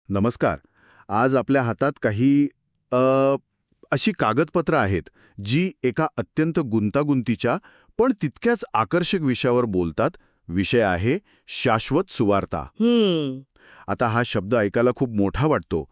नमस्कार. आज आपल्या हातात काही अ, अशी कागदपत्रं आहेत जी एका अत्यंत गुंतागुंतीच्या पण तितक्याच आकर्षक विषयावर बोलतात. विषय आहे शाश्वत सुवार्ता. हम्म. आता हा शब्द ऐकायला खूप मोठा वाटतो,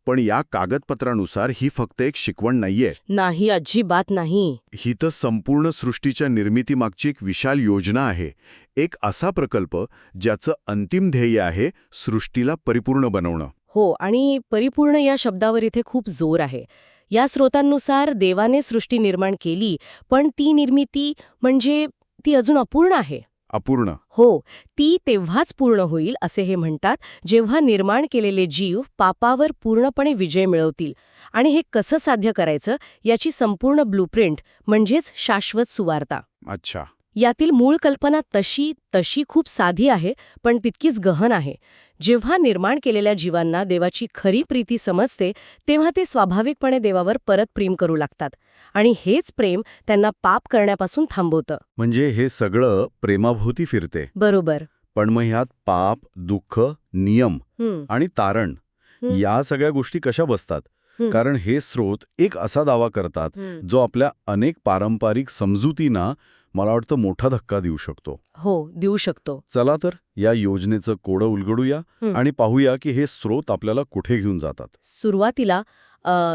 पण या कागदपत्रानुसार ही फक्त एक शिकवण नाहीये. नाही, अजिबात नाही. ही तर संपूर्ण सृष्टीच्या निर्मितीमागची एक विशाल योजना आहे. एक असा प्रकल्प ज्याचं अंतिम ध्येय आहे सृष्टीला परिपूर्ण बनवणं. हो, आणि परिपूर्ण या शब्दावर इथे खूप जोर आहे. या स्रोतांनुसार देवाने सृष्टी निर्माण केली, पण ती निर्मिती म्हणजे ती अजून अपूर्ण आहे. अपूर्ण. हो, ती तेव्हाच पूर्ण होईल असे हे म्हणतात, जेव्हा निर्माण केलेले जीव पापावर पूर्णपणे विजय मिळवतील. आणि हे कसं साध्य करायचं याची संपूर्ण ब्लूप्रिंट म्हणजेच शाश्वत सुवार्ता. अच्छा. यातील मूळ कल्पना तशी खूप साधी आहे, पण तितकीच गहन आहे. जेव्हा निर्माण केलेल्या जीवांना देवाची खरी प्रीती समजते, तेव्हा ते स्वाभाविकपणे देवावर परत प्रेम करू लागतात. आणि हेच प्रेम त्यांना पाप करण्यापासून थांबवतं. म्हणजे हे सगळं प्रेमाभोवती फिरते. बरोबर. पण मग ह्यात पाप, दुःख, नियम हं, आणि तारण हं, या सगळ्या गोष्टी कशा बसतात? हं, कारण हे स्रोत एक असा दावा करतात हं. जो आपल्या अनेक पारंपरिक समजुतींना मला वाटतं मोठा धक्का देऊ शकतो. हो, देऊ शकतो. चला तर या योजनेचं कोडं उलगडूया हं. आणि पाहूया की हे स्रोत आपल्याला कुठे घेऊन जातात. सुरुवातीला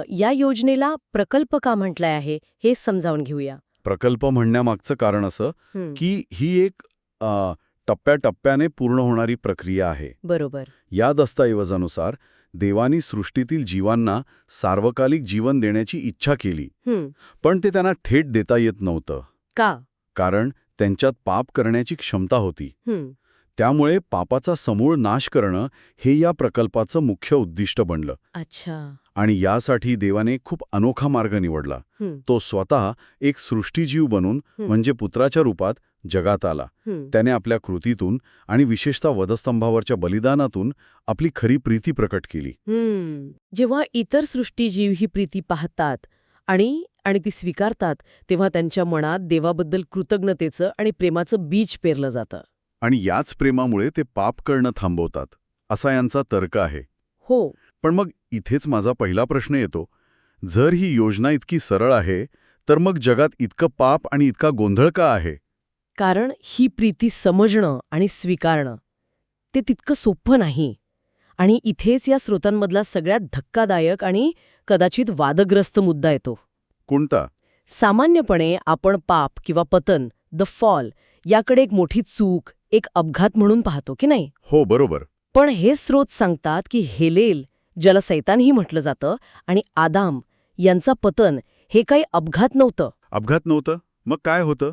या योजनेला प्रकल्प का म्हटलंय आहे हे समजावून घेऊया. प्रकल्प म्हणण्यामागचं कारण असं हं, की ही एक टप्प्याटप्प्याने पूर्ण होणारी प्रक्रिया आहे. बरोबर. या दस्तऐवजानुसार देवानी सृष्टीतील जीवांना सार्वकालिक जीवन देण्याची इच्छा केली, हं, पण ते त्यांना थेट देता येत नव्हतं. का? कारण त्यांच्यात पाप करण्याची क्षमता होती. हं, त्यामुळे पापाचा समूळ नाश करणं हे या प्रकल्पाचं मुख्य उद्दिष्ट बनलं. अच्छा. आणि यासाठी देवाने खूप अनोखा मार्ग निवडला. हं, तो स्वतः एक सृष्टीजीव बनून हं. म्हणजे पुत्राच्या रूपात जगात आला. हं. त्याने आपल्या कृतीतून आणि विशेषतः वधस्तंभावरच्या बलिदानातून आपली खरी प्रीती प्रकट केली. जेव्हा इतर सृष्टीजीव ही प्रीती पाहतात आणि आणि ती स्वीकारतात, तेव्हा त्यांच्या मनात देवाबद्दल कृतज्ञतेचं आणि प्रेमाचं बीज पेरलं जातं. आणि याच प्रेमामुळे ते पाप करणं थांबवतात, असा यांचा तर्क आहे. हो. पण मग इथेच माझा पहिला प्रश्न येतो. जर ही योजना इतकी सरळ आहे, तर मग जगात इतकं पाप आणि इतका गोंधळ का आहे? कारण ही प्रीती समजणं आणि स्वीकारणं ते तितकं सोपं नाही. आणि इथेच या स्रोतांमधला सगळ्यात धक्कादायक आणि कदाचित वादग्रस्त मुद्दा येतो. कोणता? सामान्यपणे आपण पाप किंवा पतन, द फॉल, याकडे एक मोठी चूक, एक अपघात म्हणून पाहतो की नाही? हो, बरोबर. पण हे स्रोत सांगतात की हेलेल, ज्याला सैतानही म्हटलं जातं, आणि आदाम यांचा पतन हे काही अपघात नव्हतं, अपघात नव्हतं? मग काय होतं?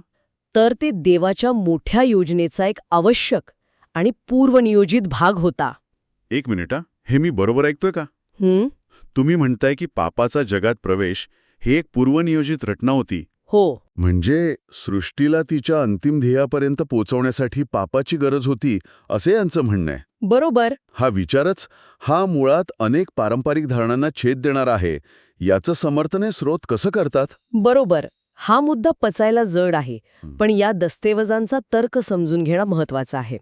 तर ते देवाच्या मोठ्या योजनेचा एक आवश्यक आणि पूर्वनियोजित भाग होता. एक मिनिट हा. हे मी बरोबर ऐकतोय का? हं? तुम्ही म्हणताय की पापाचा जगात प्रवेश ही एक पूर्वनियोजित रचना होती. हो. म्हणजे सृष्टीला तिच्या अंतिम ध्येयापर्यंत पोहोचवण्यासाठी पापाची गरज होती, असे यांचं म्हणणं आहे. बरोबर. हा विचारच हा मुळात अनेक पारंपरिक धारणांना छेद देणार आहे. याचं समर्थन हे स्रोत कसं करतात? बरोबर. हा मुद्दा पचायला जड आहे, हं. पण या दस्तऐवजांचा तर्क समजून घेणं महत्वाचं आहे.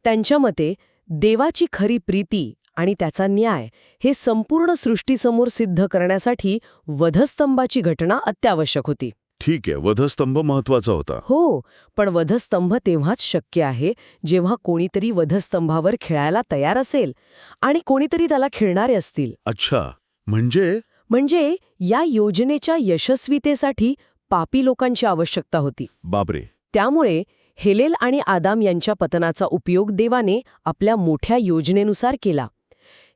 त्यांच्या मते देवाची खरी प्रीती आणि त्याचा न्याय हे संपूर्ण सृष्टीसमोर सिद्ध करण्यासाठी वधस्तंभाची घटना अत्यावश्यक होती. ठीक आहे, वधस्तंभ महत्वाचा होता. हो, पण वधस्तंभ तेव्हाच शक्य आहे जेव्हा कोणीतरी वधस्तंभावर खेळायला तयार असेल आणि कोणीतरी त्याला खेळणारे असतील. अच्छा, म्हणजे या योजनेच्या यशस्वीतेसाठी पापी लोकांची आवश्यकता होती. बापरे. त्यामुळे हेलेल आणि आदाम यांच्या पतनाचा उपयोग देवाने आपल्या मोठ्या योजनेनुसार केला.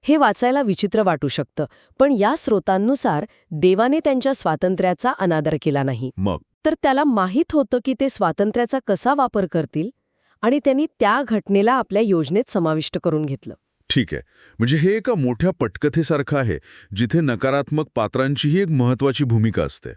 हे वाचायला विचित्र वाटू शकतं, पण या स्रोतांनुसार देवाने त्यांच्या स्वातंत्र्याचा अनादर केला नाही. मग तर त्याला माहीत होतं की ते स्वातंत्र्याचा कसा वापर करतील, आणि त्यांनी त्या घटनेला आपल्या योजनेत समाविष्ट करून घेतलं. ठीक आहे, म्हणजे हे एका मोठ्या पटकथेसारखं आहे, जिथे नकारात्मक पात्रांचीही एक महत्वाची भूमिका असते.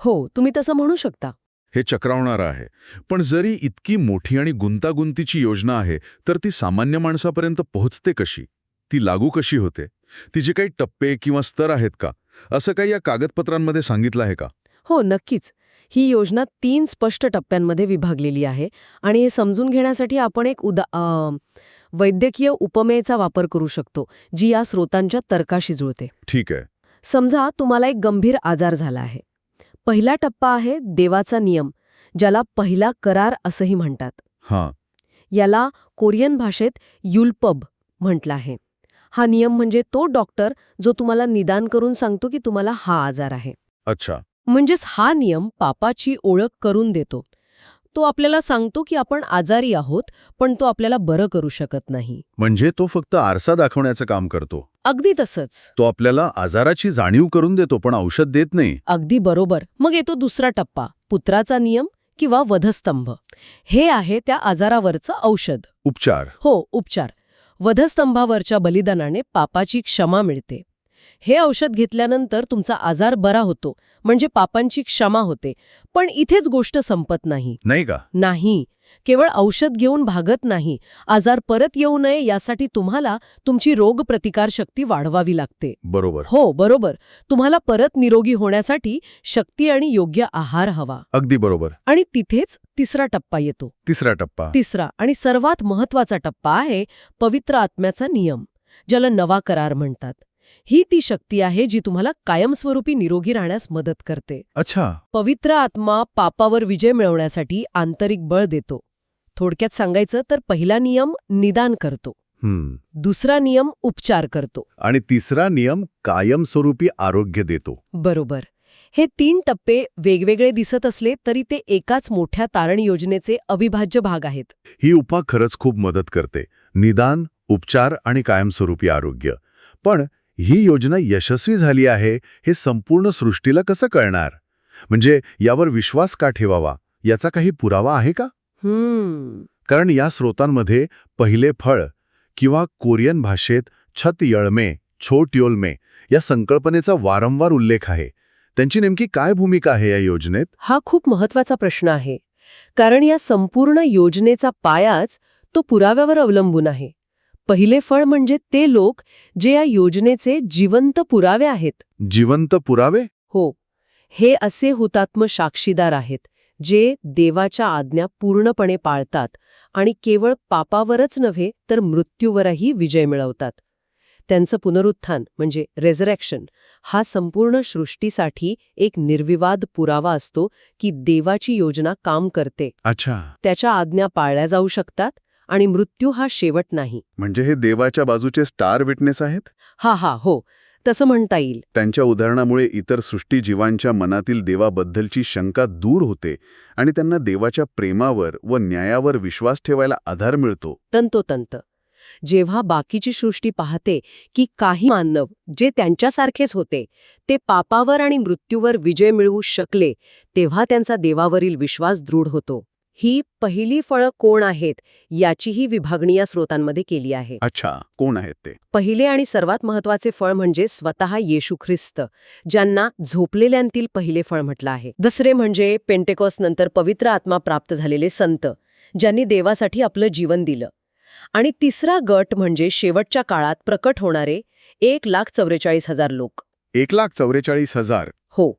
हो, तुम्ही तसं म्हणू शकता. हे चक्रावणारं आहे. पण जरी इतकी मोठी आणि गुंतागुंतीची योजना आहे, तर ती सामान्य माणसापर्यंत पोहोचते कशी? ती लागू कशी होते? तिचे काही टप्पे किंवा स्तर आहेत का? असं काही या कागदपत्रांमध्ये सांगितलं आहे का? हो, नक्कीच. ही योजना 3 स्पष्ट टप्प्यांमध्ये विभागलेली आहे, आणि हे समजून घेण्यासाठी आपण एक वैद्यकीय उपमेचा वापर करू शकतो, जी या स्रोतांच्या तर्काशी जुळते. ठीक आहे. समजा तुम्हाला एक गंभीर आजार झाला आहे. पहिला टप्पा आहे देवाचा नियम, ज्याला पहिला करार असंही म्हणतात. हां. याला कोरियन भाषेत युल्पब म्हटलं आहे. हा नियम म्हणजे तो डॉक्टर जो तुम्हाला निदान करून सांगतो की तुम्हाला हा आजार आहे. अच्छा. म्हणजेच हा नियम पापाची ओळख करून देतो. तो आपल्याला सांगतो की आपण आजारी आहोत, पण तो आपल्याला बरं करू शकत नाही. म्हणजे तो फक्त आरसा दाखवण्याचं काम करतो. अगदी तसंच. तो आपल्याला आजाराची जाणीव करून देतो, पण औषध देत नाही. अगदी बरोबर. मग येतो दुसरा टप्पा, पुत्राचा नियम किंवा वधस्तंभ. हे आहे त्या आजारावरचं औषध. उपचार. हो, उपचार. वधस्तंभावरच्या बलिदानाने पापाची क्षमा मिळते. हे औषध घेतल्यानंतर तुमचा आजार बरा होतो, म्हणजे पापांची क्षमा होते. पण इथेच गोष्ट संपत नाही. नाही का? नाही. केवळ औषध घेऊन भागत नाही. आजार परत येऊ नये यासाठी तुम्हाला तुमची रोगप्रतिकारशक्ती वाढवावी लागते. बरोबर. हो, बरोबर. तुम्हाला परत निरोगी होण्यासाठी शक्ती आणि योग्य आहार हवा. अगदी बरोबर. आणि तिथेच तिसरा टप्पा येतो. तिसरा टप्पा. तिसरा आणि सर्वात महत्वाचा टप्पा आहे पवित्र आत्म्याचा नियम, ज्याला नवा करार म्हणतात. ही ती शक्ती आहे जी तुम्हाला कायमस्वरूपी निरोगी राहण्यास मदत करते. अच्छा. पवित्र आत्मा पापावर विजय मिळवण्यासाठी आंतरिक बळ देतो. थोडक्यात सांगायचं तर पहिला नियम निदान करतो, दुसरा नियम उपचार करतो, आणि तिसरा नियम कायमस्वरूपी आरोग्य देतो. बरोबर. हे 3 टप्पे वेगवेगळे दिसत असले तरी ते एकाच मोठ्या तारण योजनेचे अविभाज्य भाग आहेत. ही उपा खरंच खूप मदत करते. निदान, उपचार आणि कायमस्वरूपी आरोग्य. पण ही योजना यशस्वी झाली आहे हे संपूर्ण सृष्टीला कसं कळणार? म्हणजे यावर विश्वास का ठेवावा याचा काही पुरावा आहे का? कारण या स्रोतांमध्ये पहिले फळ किंवा कोरियन भाषेत छत यळमे, छोट योलमे या संकल्पनेचा वारंवार उल्लेख आहे. त्यांची नेमकी काय भूमिका आहे या योजनेत? हा खूप महत्वाचा प्रश्न आहे. कारण या संपूर्ण योजनेचा पायाच तो पुराव्यावर अवलंबून आहे. पहिले फळ म्हणजे ते लोक जे या योजनेचे जिवंत पुरावे आहेत. जिवंत पुरावे? हो. हे असे हुतात्म साक्षीदार आहेत जे देवाच्या आज्ञा पूर्णपणे पाळतात आणि केवळ पापावरच नव्हे तर मृत्यूवरही विजय मिळवतात. त्यांचं पुनरुत्थान म्हणजे रेझरेक्शन हा संपूर्ण सृष्टीसाठी एक निर्विवाद पुरावा असतो की देवाची योजना काम करते. अच्छा. त्याच्या आज्ञा पाळल्या जाऊ शकतात आणि मृत्यू हा शेवट नाही. म्हणजे हे देवाच्या बाजूचे स्टार विटनेस आहेत? हो. तसं म्हणता येईल. त्यांच्या उदाहरणामुळे इतर सृष्टीजीवांच्या मनातील देवाबद्दलची शंका दूर होते आणि त्यांना देवाच्या प्रेमावर व न्यायावर विश्वास ठेवायला आधार मिळतो. तंतोतंत. जेव्हा बाकीची सृष्टी पाहते की काही मानव जे त्यांच्यासारखेच होते ते पापावर आणि मृत्यूवर विजय मिळवू शकले, तेव्हा त्यांचा देवावरील विश्वास दृढ होतो. ही पहिली फळं कोण आहेत याचीही विभागणी या स्रोतांमध्ये केली आहे. अच्छा, कोण आहेत ते? पहिले आणि सर्वात महत्वाचे फळ म्हणजे स्वतः येशू ख्रिस्त, ज्यांना झोपलेल्यांतील पहिले फळ म्हटलं आहे. दुसरे म्हणजे पेंटेकॉस नंतर पवित्र आत्मा प्राप्त झालेले संत, ज्यांनी देवासाठी आपलं जीवन दिलं. आणि तिसरा गट म्हणजे शेवटच्या काळात प्रकट होणारे 1,44,000 लोक. 1,44,000? हो.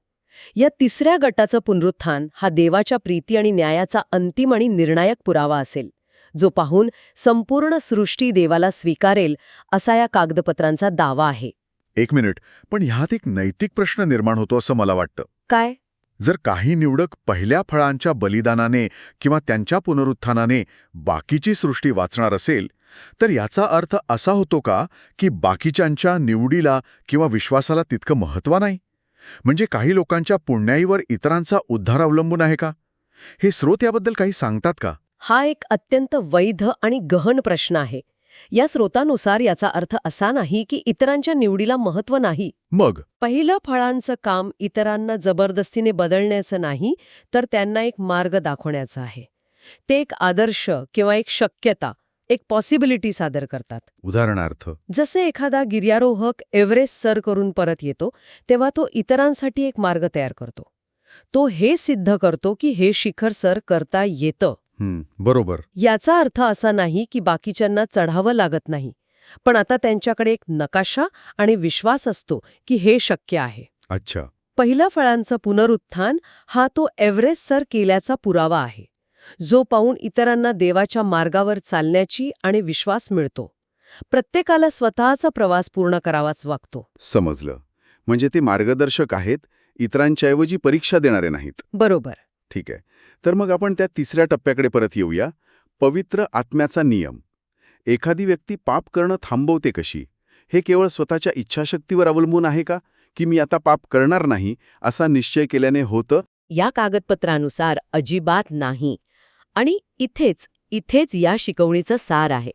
या तिसऱ्या गटाचं पुनरुत्थान हा देवाच्या प्रीती आणि न्यायाचा अंतिम आणि निर्णायक पुरावा असेल, जो पाहून संपूर्ण सृष्टी देवाला स्वीकारेल असा या कागदपत्रांचा दावा आहे. एक मिनिट, पण ह्यात एक नैतिक प्रश्न निर्माण होतो असं मला वाटतं. काय? जर काही निवडक पहिल्या फळांच्या बलिदानाने किंवा त्यांच्या पुनरुत्थानाने बाकीची सृष्टी वाचणार असेल, तर याचा अर्थ असा होतो का की बाकीच्यांच्या निवडीला किंवा विश्वासाला तितकं महत्त्व नाही? म्हणजे काही लोकांच्या पुण्याईवर इतरांचा उद्धार अवलंबून आहे का? हे स्रोत याबद्दल काही सांगतात का? हा एक अत्यंत वैध आणि गहन प्रश्न आहे. या स्रोतानुसार याचा अर्थ असा नाही की इतरांच्या निवडीला महत्त्व नाही. मग पहिलं फळांचं काम इतरांना जबरदस्तीने बदलण्याचं नाही, तर त्यांना एक मार्ग दाखवण्याचा आहे. ते एक आदर्श किंवा एक शक्यता, एक पॉसिबिलिटी सादर करतात. उदाहरणार्थ, जसे एखादा गिर्यारोहक एव्हरेस्ट सर करून परत येतो, तेव्हा तो इतरांसाठी एक मार्ग तयार करतो. तो हे सिद्ध करतो की हे शिखर सर करता येतं. बरोबर. याचा अर्थ असा नाही की बाकीच्यांना चढावं लागत नाही, पण आता त्यांच्याकडे एक नकाशा आणि विश्वास असतो की हे शक्य आहे. अच्छा. पहिल्या फळांचं पुनरुत्थान हा तो एव्हरेस्ट सर केल्याचा पुरावा आहे. जो पाहून इतरांना देवाच्या मार्गावर चालण्याची आणि विश्वास मिळतो. प्रत्येकाला स्वतःचा प्रवास पूर्ण करावाच लागतो. समजलं. म्हणजे ते मार्गदर्शक आहेत, इतरांच्याऐवजी परीक्षा देणारे नाहीत. बरोबर. ठीक आहे. तर मग आपण त्या तिसऱ्या टप्प्याकडे परत येऊया. पवित्र आत्म्याचा नियम. एखादी व्यक्ती पाप करणं थांबवते कशी? हे केवळ स्वतःच्या इच्छाशक्तीवर अवलंबून आहे का? की मी आता पाप करणार नाही असा निश्चय केल्याने होतं? या कागदपत्रानुसार अजिबात नाही. आणि इथेच या शिकवणीचं सार आहे.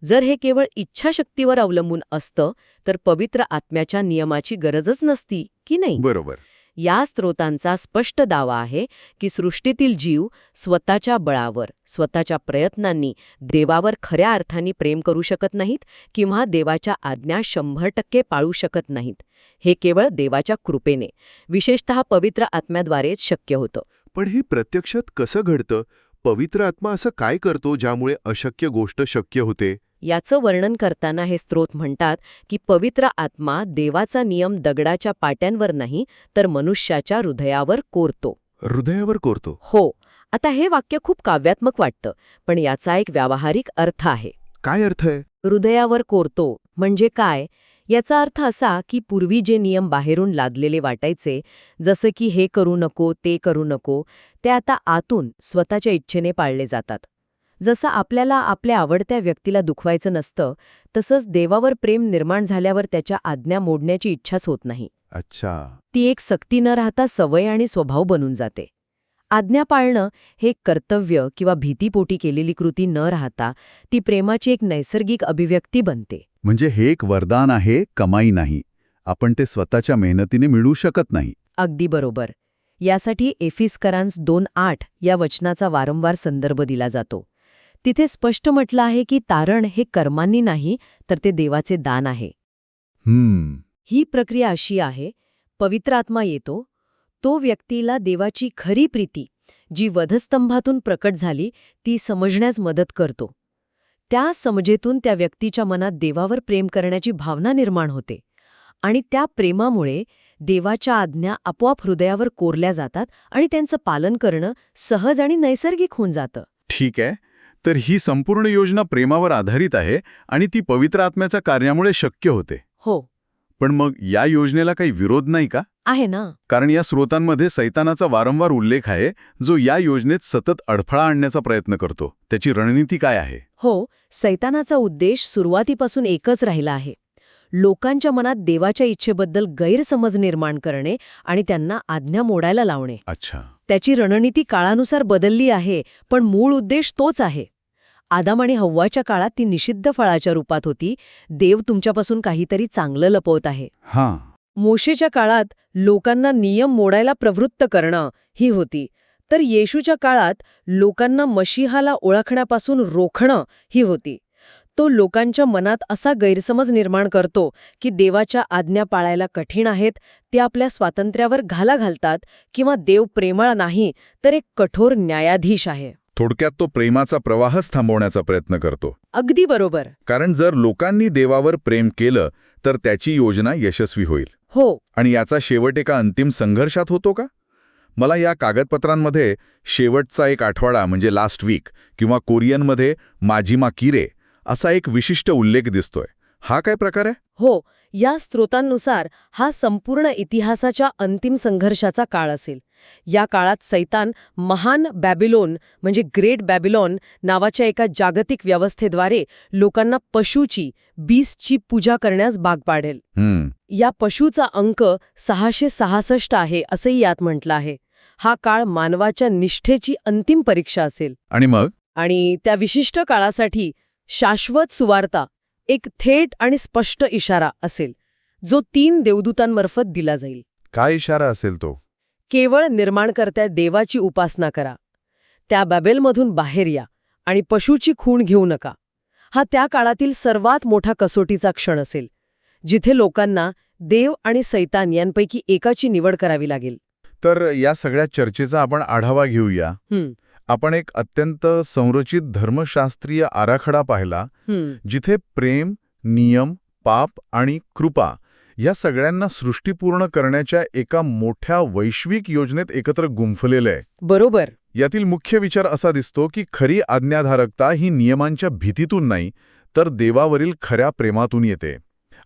जर हे केवळ इच्छाशक्तीवर अवलंबून असतं तर पवित्र आत्म्याच्या नियमाची गरजच नसती, की नाही? बरोबर. या स्रोतांचा स्पष्ट दावा आहे की सृष्टीतील जीव स्वतःच्या बळावर, स्वतःच्या प्रयत्नांनी देवावर खऱ्या अर्थाने प्रेम करू शकत नाहीत किंवा देवाच्या आज्ञा 100% पाळू शकत नाहीत. हे केवळ देवाच्या कृपेने, विशेषतः पवित्र आत्म्याद्वारेच शक्य होतं. पण हे प्रत्यक्षात कसं घडतं? पवित्र आत्मा असं काय करतो ज्यामुळे अशक्य गोष्ट शक्य होते? याचं वर्णन करताना हे स्त्रोत म्हणतात की पवित्र आत्मा देवाचा नियम दगडाच्या पाट्यांवर नाही तर मनुष्याच्या हृदयावर कोरतो. हृदयावर कोरतो? हो. आता हे वाक्य खूप काव्यात्मक वाटतं, पण याचा एक व्यावहारिक अर्थ आहे. काय अर्थ आहे? हृदयावर कोरतो म्हणजे काय? याचा अर्थ असा की पूर्वी जे नियम बाहेरून लादलेले वाटायचे, जसं की हे करू नको, ते करू नको, ते आता आतून स्वतःच्या इच्छेने पाळले जातात. जसं आपल्याला आपल्या आवडत्या व्यक्तीला दुखवायचं नसतं, तसंच देवावर प्रेम निर्माण झाल्यावर त्याच्या आज्ञा मोडण्याची इच्छाच होत नाही. अच्छा. ती एक सक्ती न राहता सवय आणि स्वभाव बनून जाते. आज्ञा पाळणं हे एक कर्तव्य किंवा भीतीपोटी केलेली कृती न राहता ती प्रेमाची एक नैसर्गिक अभिव्यक्ती बनते. म्हणजे हे एक वरदान आहे, कमाई नाही. आपण ते स्वतःच्या मेहनतीने मिळवू शकत नाही. अगदी बरोबर. यासाठी एफिसकरांस 2:8 या वचनाचा वारंवार संदर्भ दिला जातो. तिथे स्पष्ट म्हटलं आहे की तारण हे कर्मांनी नाही तर ते देवाचे दान आहे. ही प्रक्रिया अशी आहे, पवित्र आत्मा येतो, तो व्यक्तीला देवाची खरी प्रीती, जी वधस्तंभातून प्रकट झाली, ती समजण्यास मदत करतो. त्या समजेतून त्या व्यक्तीच्या मनात देवावर प्रेम करण्याची भावना निर्माण होते. आणि त्या प्रेमामुळे देवाच्या आज्ञा आपोआप हृदयावर कोरल्या जातात आणि त्यांचं पालन करणं सहज आणि नैसर्गिक होऊन जातं. ठीक आहे. तर ही संपूर्ण योजना प्रेमावर आधारित आहे आणि ती पवित्र आत्म्याच्या कार्यामुळे शक्य होते. हो. पण मग या योजनेला काही विरोध नाही का? आहे ना. कारण या स्रोतांमध्ये सैतानाचा वारंवार उल्लेख आहे, जो या योजनेत सतत अडथळा आणण्याचा प्रयत्न करतो. त्याची रणनीती काय आहे? हो, सैतानाचा उद्देश सुरुवातीपासून एकच राहिला आहे. लोकांच्या मनात देवाच्या इच्छेबद्दल गैरसमज निर्माण करणे आणि त्यांना आज्ञा मोडायला लावणे. अच्छा. त्याची रणनीती काळानुसार बदलली आहे, पण मूळ उद्देश तोच आहे. आदाम आणि हव्वाच्या काळात ती निषिद्ध फळाच्या रूपात होती. देव तुमच्यापासून काहीतरी चांगलं लपवत आहे. हां. मोशेच्या काळात लोकांना नियम मोडायला प्रवृत्त करणं ही होती. तर येशूच्या काळात लोकांना मशीहाला ओळखण्यापासून रोखणं ही होती. तो लोकांच्या मनात असा गैरसमज निर्माण करतो की देवाच्या आज्ञा पाळायला कठीण आहेत, ते आपल्या स्वातंत्र्यावर घाला घालतात किंवा देव प्रेमळ नाही तर एक कठोर न्यायाधीश आहे. थोडक्यात तो प्रेमाचा प्रवाहच थांबवण्याचा प्रयत्न करतो. अगदी बरोबर. कारण जर लोकांनी देवावर प्रेम केलं तर त्याची योजना यशस्वी होईल. हो. आणि याचा शेवट एका अंतिम संघर्षात होतो का? मला या कागदपत्रांमध्ये शेवटचा एक आठवडा म्हणजे लास्ट वीक किंवा कोरियनमध्ये माजिमा किरे असा एक विशिष्ट उल्लेख दिसतोय. हा काय प्रकार आहे? हो, या स्रोतांनुसार हा संपूर्ण इतिहासाच्या अंतिम संघर्षाचा काळ असेल. या काळात सैतान महान बॅबिलोन म्हणजे ग्रेट बॅबिलॉन नावाच्या एका जागतिक व्यवस्थेद्वारे लोकांना पशूची, बीस्टची पूजा करण्यास भाग पाडेल. या पशूचा अंक 666 आहे असंही यात म्हटलं आहे. हा काळ मानवाच्या निष्ठेची अंतिम परीक्षा असेल. आणि त्या विशिष्ट काळासाठी शाश्वत सुवार्ता एक थेट आणि स्पष्ट इशारा असेल, जो 3 देवदूतांमार्फत दिला जाईल. काय इशारा असेल तो? केवळ निर्माणकर्त्या देवाची उपासना करा, त्या बॅबेलमधून बाहेर या आणि पशूची खूण घेऊ नका. हा त्या काळातील सर्वात मोठा कसोटीचा क्षण असेल, जिथे लोकांना देव आणि सैतान यांपैकी एकाची निवड करावी लागेल. तर या सगळ्या चर्चेचा आपण आढावा घेऊया. आपण एक अत्यंत संरचित धर्मशास्त्रीय आराखडा पाहिला, जिथे प्रेम, नियम, पाप आणि कृपा या सगळ्यांना सृष्टी पूर्ण करण्याच्या एका मोठ्या वैश्विक योजनेत एकत्र गुंफलेलं आहे. बरोबर. यातील मुख्य विचार असा दिसतो की खरी आज्ञाधारकता ही नियमांच्या भीतीतून नाही, तर देवावरील खऱ्या प्रेमातून येते.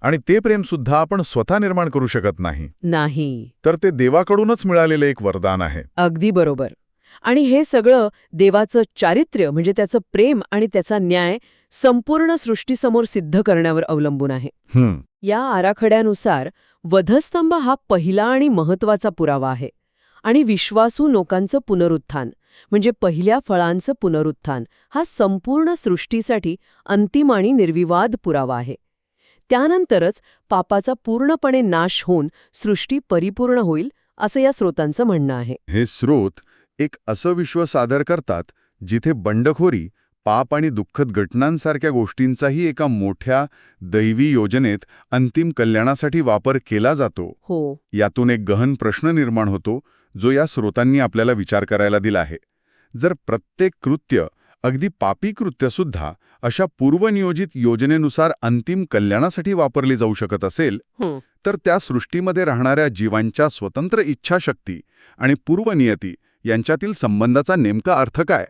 आणि ते प्रेमसुद्धा आपण स्वतः निर्माण करू शकत नाही, नाही. तर ते देवाकडूनच मिळालेलं एक वरदान आहे. अगदी बरोबर. आणि हे सगळं देवाचं चारित्र्य म्हणजे त्याचं प्रेम आणि त्याचा न्याय संपूर्ण सृष्टीसमोर सिद्ध करण्यावर अवलंबून आहे. या आराखड्यानुसार वधस्तंभ हा पहिला आणि महत्वाचा पुरावा आहे. आणि विश्वासू लोकांचं पुनरुत्थान म्हणजे पहिल्या फळांचं पुनरुत्थान हा संपूर्ण सृष्टीसाठी अंतिम आणि निर्विवाद पुरावा आहे. त्यानंतरच पापाचा पूर्णपणे नाश होऊन सृष्टी परिपूर्ण होईल असं या स्रोतांचं म्हणणं आहे. हे स्रोत एक असं विश्व सादर करतात जिथे बंडखोरी, पाप आणि दुःखद घटनांसारख्या गोष्टींचाही एका मोठ्या दैवी योजनेत अंतिम कल्याणासाठी वापर केला जातो. हो. यातून एक गहन प्रश्न निर्माण होतो जो या स्रोतांनी आपल्याला विचार करायला दिला आहे. जर प्रत्येक कृत्य, अगदी पापी कृत्यसुद्धा अशा पूर्वनियोजित योजनेनुसार अंतिम कल्याणासाठी वापरली जाऊ शकत असेल, तर त्या सृष्टीमध्ये राहणाऱ्या जीवांच्या स्वतंत्र इच्छाशक्ती आणि पूर्वनियती यांच्यातील संबंधाचा नेमका अर्थ काय?